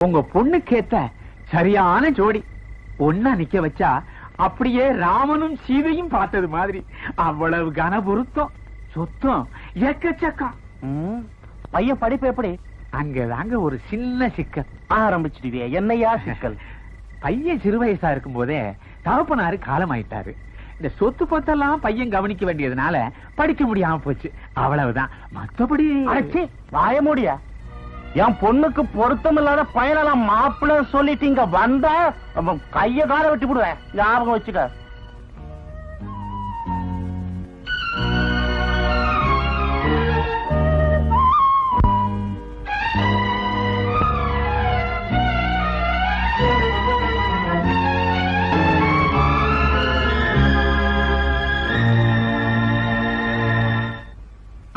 உங்க பொண்ணுக்கேத்த சரியான ஜோடி ஒன்னா நிக்க வச்சா அப்படியே ராமனும் சீதையும் பார்த்தது மாதிரி அவ்வளவு கனபுருத்தம் சொத்தம் எக்கச்சக்கம். பையன் படிப்பு எப்படி? அங்கதாங்க ஒரு சின்ன சிக்கல். ஆரம்பிச்சுடுவிய என்னையா சிக்கல்? பையன் சிறு வயசா இருக்கும் போதே தகப்பனாரு காலமாயிட்டாரு. இந்த சொத்து பத்தெல்லாம் பையன் கவனிக்க வேண்டியதுனால படிக்க முடியாம போச்சு, அவ்வளவுதான். மத்தபடி வாய மூடியா. என் பொண்ணுக்கு பொருத்தம் இல்லாத பையனெல்லாம் மாப்பிள்ள சொல்லிட்டீங்க வந்தா கைய கால வெட்டி விடுவேன், ஞாபகம் வச்சுக்க.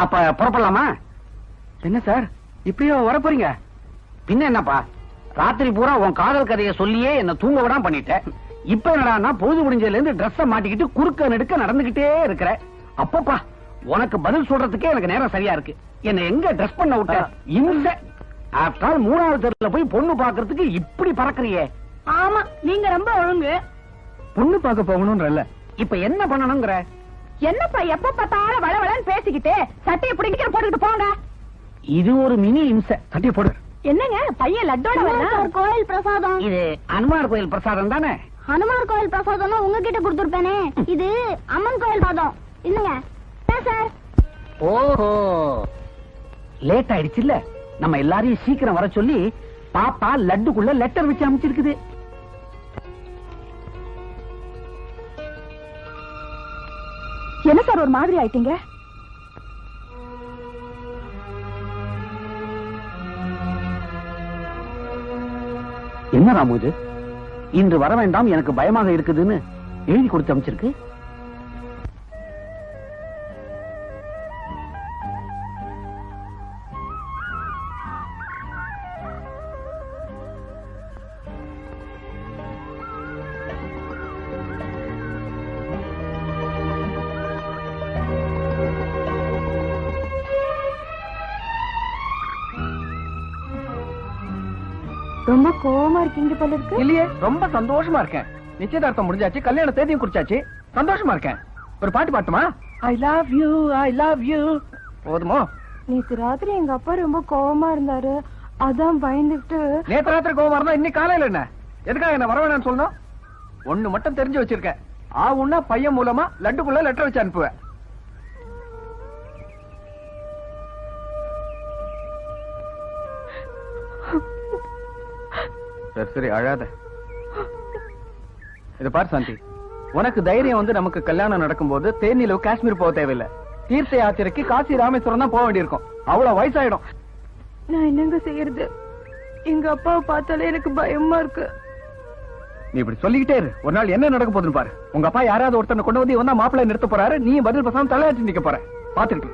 அப்ப புறப்படலாமா? என்ன சார் இப்படியோ வர போறீங்க? பின்ன என்னப்பா, ராத்திரி பூரா உன் காதல் கதையை சொல்லியே என்ன தூங்க விடாம பண்ணிட்டேன். இப்ப என்னடா பொழுது முடிஞ்சதுல இருந்து ட்ரெஸ்ஸ மாட்டிக்கிட்டு குறுக்க நெடுக்க நடந்துகிட்டே இருக்கிற. அப்பப்பா உனக்கு பதில் சொல்றதுக்கே எனக்கு நேரம் சரியா இருக்கு. என்ன எங்க ட்ரெஸ் பண்ண விட்ட? இந்த ஆஃப்டர் 3வது தெருல போய் பொண்ணு பாக்குறதுக்கு இப்படி பறக்குறியே. ஆமா, நீங்க ரொம்ப ஒழுங்கு. பொண்ணு பார்க்க போகணும்ன்றல்ல, இப்ப என்ன பண்ணணும்ங்கற? என்னப்பா எப்ப பார்த்தாலும் வளவளன்னு பேசிக்கிட்டு சட்டையை பிடிக்கிற போட்டுக்கிட்டு போங்க. இது ஒரு மினி இம்சை. சட்டையை போடு. என்னங்க பையன் லட்டோட கோயில் பிரசாதம்? இது அனுமார் கோயில் பிரசாதம் தானே? ஹனுமார் கோயில் பிரசாதம் உங்ககிட்ட கொடுத்துருப்பேனே, இது அம்மன் கோயில் பாதம். இல்லங்க சார். ஓஹோ, லேட் ஆயிடுச்சு இல்ல? நம்ம எல்லாரையும் சீக்கிரம் வர சொல்லி பாப்பா லட்டுக்குள்ள லெட்டர் வச்சு அமைச்சிருக்குது. என்ன சார் ஒரு மாதிரி ஆயிட்டீங்க? என்ன ராமு இது? இன்று வர வேண்டாம் எனக்கு பயமாக இருக்குதுன்னு எழுதி கொடுத்து அமைச்சிருக்கு. ரொம்ப கோவமா இருக்கீங்க போல இருக்கு. இல்லையே, ரொம்ப சந்தோஷமா இருக்கேன். நிச்சயதார்த்தம் முடிஞ்சாச்சு, கல்யாண தேதியும் குறிச்சாச்சு, சந்தோஷமா இருக்கேன். ஒரு பாட்டு பாட்டுமா? I love you I love you. போதுமோ? நேத்து ராத்திரி எங்க அப்பா ரொம்ப கோவமா இருந்தாரு, அதான் பயந்துட்டு. நேத்து ராத்திரி கோவமா இருந்தா இன்னைக்கு காலையில என்ன? எதுக்காக என்ன வர வேணாம்னு சொல்லணும்? ஒண்ணு மட்டும் தெரிஞ்சு வச்சிருக்கேன், ஆவுன்னா பையன் மூலமா லட்டுக்குள்ள லெட்டர் வச்சு அனுப்புவேன். சரி சரி அழாத. இத பாரு சாந்தி, உனக்கு தைரியம் வந்து நமக்கு கல்யாணம் நடக்கும் போது தேனிலோ காஷ்மீர் போக தேவையில்லை. தீர்த்த யாத்திரைக்கு காசி ராமேஸ்வரம் தான் போக வேண்டியிருக்கும். அவ்வளவு வயசாயிடும். நான் என்னங்க செய்யறது? எங்க அப்பாவை பார்த்தாலே எனக்கு பயமா இருக்கு. நீ இப்படி சொல்லிக்கிட்டே இரு, ஒரு நாள் என்ன நடக்க போகுதுன்னு பாரு. உங்க அப்பா யாராவது ஒருத்தனை கொண்டு வந்து இவன் தான் மாப்பிள்ளை நிறுத்த போறாரு, நீ பதில் பேசாம தலையாட்டி நிக்க போற. பாத்துட்டு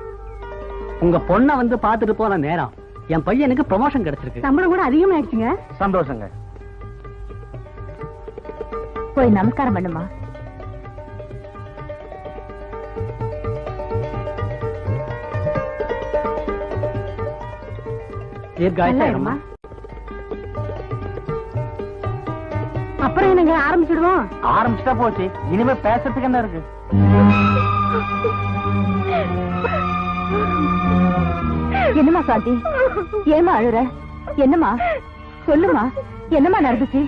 உங்க பொண்ண வந்து பாத்துட்டு போன நேரம் என் பையனுக்கு ப்ரமோஷன் கிடைச்சிருக்கு. சம்பளம் கூட அதிகமாயிடுச்சுங்க. சந்தோஷங்க. போய் நமஸ்காரம் பண்ணுமா. தீர்காயுமா. அப்புறம் என்னங்க ஆரம்பிச்சிடுவோம்? ஆரம்பிச்சுட்டா போச்சு, இனிமே பேசுறதுக்கு என்ன இருக்கு? என்னமா சாந்தி, ஏமா அழுற? என்னமா சொல்லுமா, என்னமா நடந்துச்சு?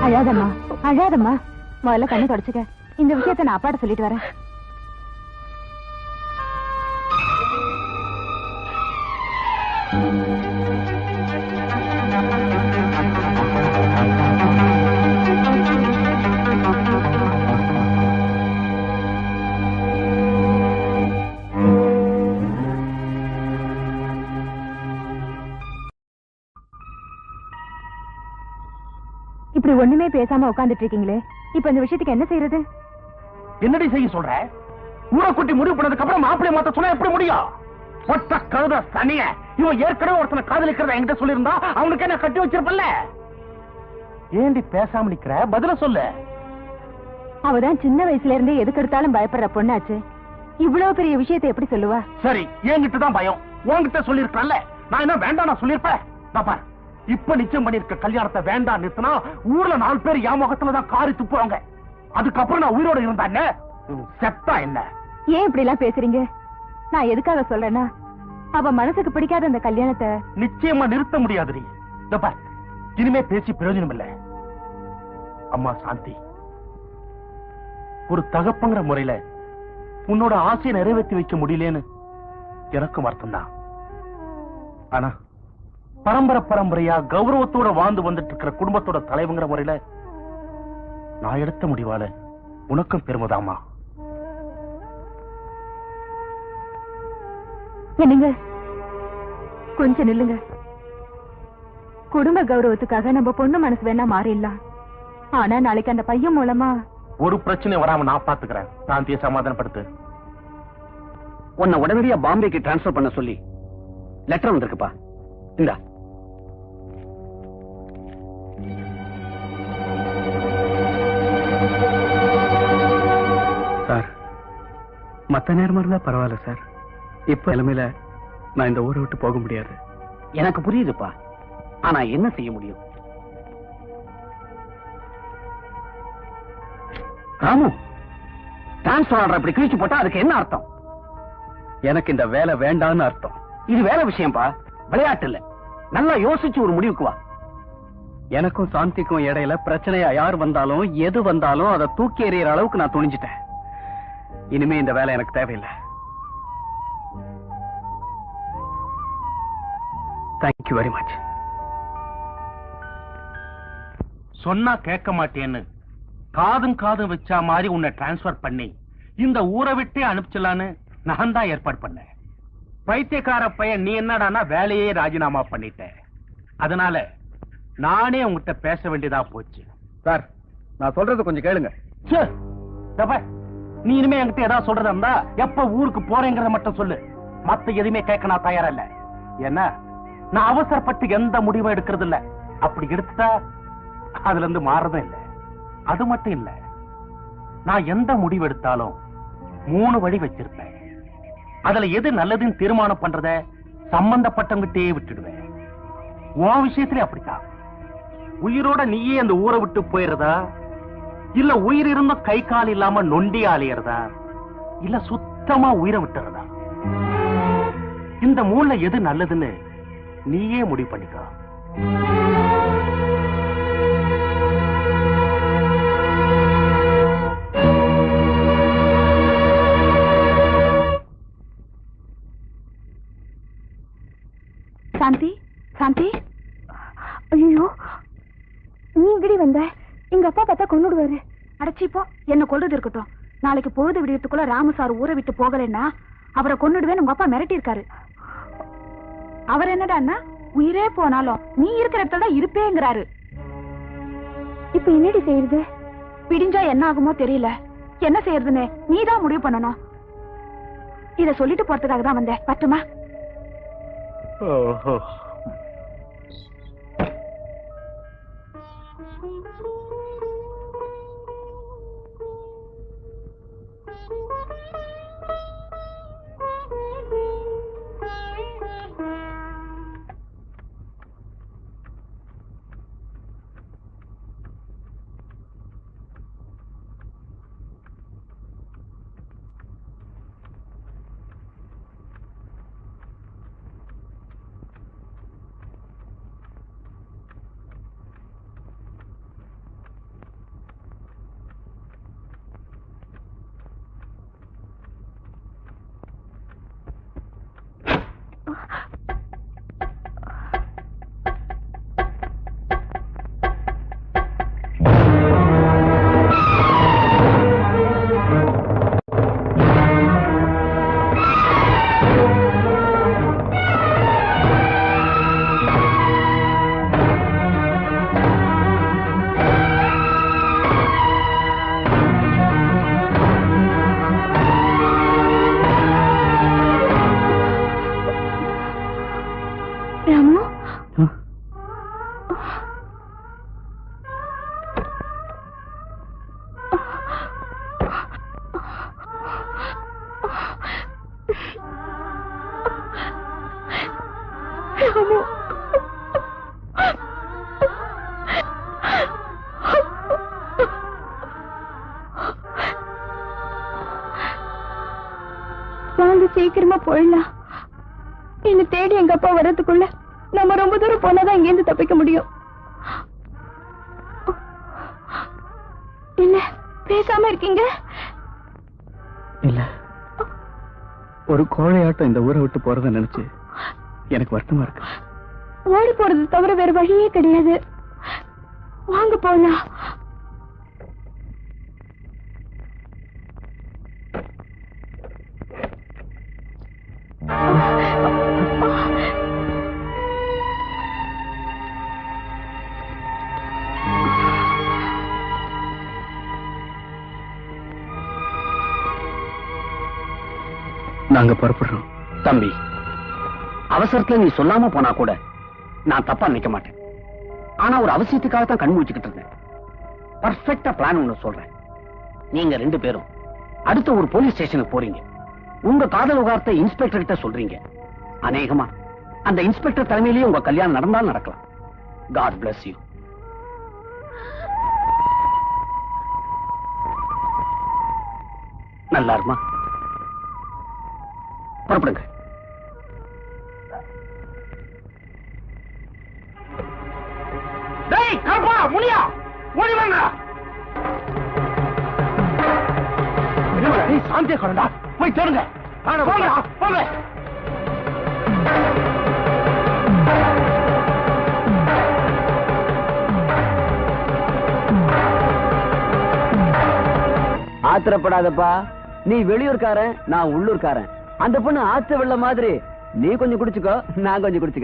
அழாதம்மா அழாதம்மா, முதல்ல கண்ணு தொடச்சுக்க. இந்த விஷயத்த நான் அப்பாட்ட சொல்லிட்டு வரேன். இப்படி ஒண்ணுமே பேசாம உட்கார்ந்துட்டு இருக்கீங்களே, இப்ப இந்த விஷயத்துக்கு என்ன செய்யறது? என்னடி செய்ய சொல்ற? ஊரை கூட்டி முடிவு பண்ணதுக்கு அப்புறம் மாப்பிள்ளை மாத்த சொன்னா எப்படி முடியும்? ஒட்ட கழுத சனிய, இவன் ஏற்கனவே ஒருத்தனை காதலிக்கிறத என்கிட்ட சொல்லியிருந்தா அவனுக்கு என்ன கட்டி வச்சிருப்பல்ல. ஏண்டி பேசாம நிக்கிற? பதில சொல்லு. அவதான் சின்ன வயசுல இருந்தே எதுக்கு எடுத்தாலும் பயப்படுற பொண்ணாச்சு. இவ்வளவு பெரிய விஷயத்தை எப்படி சொல்லுவா? சரி, என்கிட்ட தான் பயம். உன்கிட்ட சொல்லிருக்கல. நான் என்ன வேண்டாம் நான் சொல்லிருப்பேன். பாப்பா, இப்ப நிச்சயம் பண்ணிருக்க கல்யாணத்தை வேண்டாம் நிறுத்தினா ஊர்ல 4 பேர் என் முகத்துலதான் காரி துப்புவாங்க. அதுக்கப்புறம் நான் உயிரோட இருந்தாங்க செத்தா என்ன? ஏன் இப்படி எல்லாம் பேசுறீங்க? நான் எதுக்காக சொல்றேன்னா, அவ மனசுக்கு பிடிக்காத அந்த கல்யாணத்தை நிச்சயமா நிறுத்த முடியாதுடி. இனிமே பேசி பிரயோஜனம் இல்ல. அம்மா சாந்தி, ஒரு தகப்பங்கிற முறையில உன்னோட ஆசையை நிறைவேற்றி வைக்க முடியலன்னு எனக்கும் அர்த்தம் தான். ஆனா பரம்பரையா கௌரவத்தோட வாழ்ந்து வந்துட்டு இருக்கிற குடும்பத்தோட தலைவங்கிற முறையில நான் எடுத்த முடிவால உனக்கும் பெருமைதாமா. என்னங்க, கொஞ்சம் நில்லுங்க. குடும்ப கௌரவத்துக்காக நம்ம பொண்ணு மனசு வேணா மாறிடலாம். ஆனா நாளைக்கு அந்த பையன் மூலமா ஒரு பிரச்சனை வராம நான் பாத்துக்கிறேன். சாந்தியை சமாதானப்படுத்து. உன்னை உடனடியா பாம்பேக்கு டிரான்ஸ்பர் பண்ண சொல்லி லெட்டர் வந்திருக்குப்பா. இந்தா. சார், மத்த நேரமா இருந்தா பரவாயில்ல சார். இப்ப நிலைமையில நான் இந்த ஊரை விட்டு போக முடியாது. எனக்கு புரியுதுப்பா. ஆனா என்ன செய்ய முடியும்? ராமு, டிரான்ஸ்பர் ஆர்டர் அப்படி கிழிச்சு போட்டா அதுக்கு என்ன அர்த்தம்? எனக்கு இந்த வேலை வேண்டாம்னு அர்த்தம். இது வேற விஷயம்பா, விளையாட்டு இல்ல. நல்லா யோசிச்சு ஒரு முடிவுக்கு வா. எனக்கும் சாந்திக்கும் இடையில பிரச்சனையா யார் வந்தாலும் எது வந்தாலும் அதை தூக்கி எறிகிற அளவுக்கு நான் துணிஞ்சிட்டேன். இனிமே இந்த வேலை எனக்கு தேவையில்லை. Thank you very much. சொன்னா கேட்க மாட்டேன்னு காதும் வச்சா மாதிரி உன்னை டிரான்ஸ்பர் பண்ணி இந்த ஊரை விட்டே அனுப்பிச்சலான்னு நான் தான் ஏற்பாடு பண்ணேன். பைத்தியக்கார பையன் நீ என்னடானா வேலையே ராஜினாமா பண்ணிட்ட. அதனால நானே உங்ககிட்ட பேச வேண்டியதா போச்சு. சார், நான் சொல்றது கொஞ்சம் கேளுங்க. நீ இனிமே என்கிட்ட ஏதாவது சொல்றதா இருந்தா எப்ப ஊருக்கு போறேங்கிறத மட்டும் சொல்லு. மத்த எதுவுமே கேட்க நான் தயாரா இல்ல. என்ன, நான் அவசரப்பட்டு எந்த முடிவும் எடுக்கிறது இல்ல. அப்படி எடுத்துட்டா அதுல இருந்து மாறதும் இல்ல. அது மட்டும் இல்ல, நான் எந்த முடிவு எடுத்தாலும் 3 வழி வச்சிருப்பேன். அதுல எது நல்லதுன்னு தீர்மானம் பண்றத சம்பந்தப்பட்டவங்கிட்டே விட்டுடுவேன். உன் விஷயத்திலே அப்படித்தான். உயிரோட நீயே அந்த ஊரை விட்டு போயிடுறதா, இல்ல உயிர் இருந்தும் கை கால் இல்லாம நொண்டி ஆலையறதா, இல்ல சுத்தமா உயிரை விட்டுறதா? இந்த 3ல எது நல்லதுன்னு நீயே முடிவு பண்ணிக்கோ. சாந்தி, சாந்தி, ஐயோ, நீ இங்கடி வந்த? எங்க அப்பா பார்த்தா கொன்னுடுவாரு. அடைச்சிப்போ, என்ன கொல்றது இருக்கட்டும். நாளைக்கு பொழுது விடியறதுக்குள்ள ராமு சார் ஊரை விட்டு போகலன்னா அவரை கொன்னுடுவேன் உங்க அப்பா மிரட்டி இருக்காரு. அவர் என்னடான்னா, உயிரே போனாலும் நீ இருக்கிற இடத்துல இருப்பேங்கிறாரு. இப்ப என்னடி செய்யறது? விடிஞ்சா என்ன ஆகுமோ தெரியல. என்ன செய்யறதுன்னு நீதான் முடிவு பண்ணணும். இத சொல்லிட்டு போறதுக்காக தான் வந்தேன். பட்டுமா? ஓஹோ, ராமு. வாங்க சீக்கிரமா போயிடலாம். என்ன தேடி எங்க அப்பா வர்றதுக்குள்ள நம்ம ரொம்ப தூரம் போனாதான் இங்க இருந்து தப்பிக்க முடியும். என்ன பேசாம இருக்கீங்க? இல்ல, ஒரு கோழையாட்டம் இந்த ஊரை விட்டு போறத நினைச்சு எனக்கு வருத்தமா இருக்கு. ஓடி போறது தவிர வேற வழியே கிடையாது. வாங்க போலாம். நாங்க புறப்படுறோம். தம்பி, அவசரத்துல நீ சொல்லாம போனா கூட நான் தப்பா நினைக்க மாட்டேன். ஆனா ஒரு அவசியத்துக்காக தான் கண் முடிச்சுக்கிட்டு இருந்தேன். பர்ஃபெக்டா பிளான் ஒண்ணு சொல்றேன். நீங்க 2 பேரும் அடுத்த ஒரு போலீஸ் ஸ்டேஷனுக்கு போறீங்க. உங்க காதல் விவகாரத்தை இன்ஸ்பெக்டர் கிட்ட சொல்றீங்க. அநேகமா அந்த இன்ஸ்பெக்டர் தலைமையிலேயே உங்க கல்யாணம் நடந்தாலும் நடக்கலாம். God bless you. நல்லா இருமா, புறப்படுங்க. டேய் கருப்பா, முனியா, ஓடி வாங்க. சாந்தியை கொண்டா போய் தேடுங்க. போங்க. ஆத்திரப்படாதப்பா, நீ வெளியூர்காரன், நான் உள்ளூர்காரன். அந்த பொண்ணு ஆத்து வெள்ள மாதிரி. நீ கொஞ்சம் குடிச்சுக்கோ, நான் கொஞ்சம் குடிச்சுக்கிறேன்.